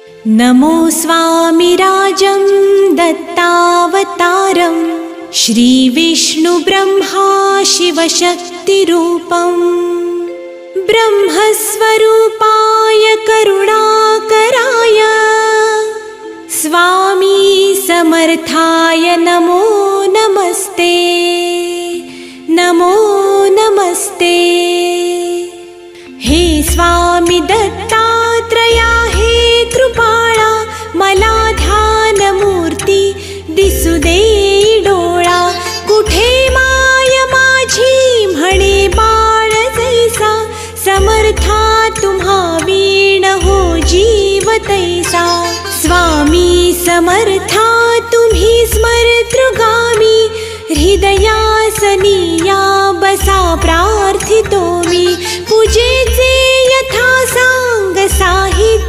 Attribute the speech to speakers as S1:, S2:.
S1: नमो स्वामिराजं दत्तावतारं श्रीविष्णुब्रह्मा शिवशक्तिरूपं ब्रह्मस्वरूपाय करुणाकराय स्वामी समर्थाय नमो नमस्ते नमो नमस्ते। हे स्वामी दत्तात्रया हे कृपाळा मला ध्यानमूर्ती दिसू दे डोळा कुठे माय माझी म्हणे बाळ जैसा समर्था तुम्हा वीण हो जीव तैसा स्वामी समर्था तुम्ही स्मरतृगामी हृदयासनिया बसा प्रार्थितो मी पूजेचे यथा सांग साहित्य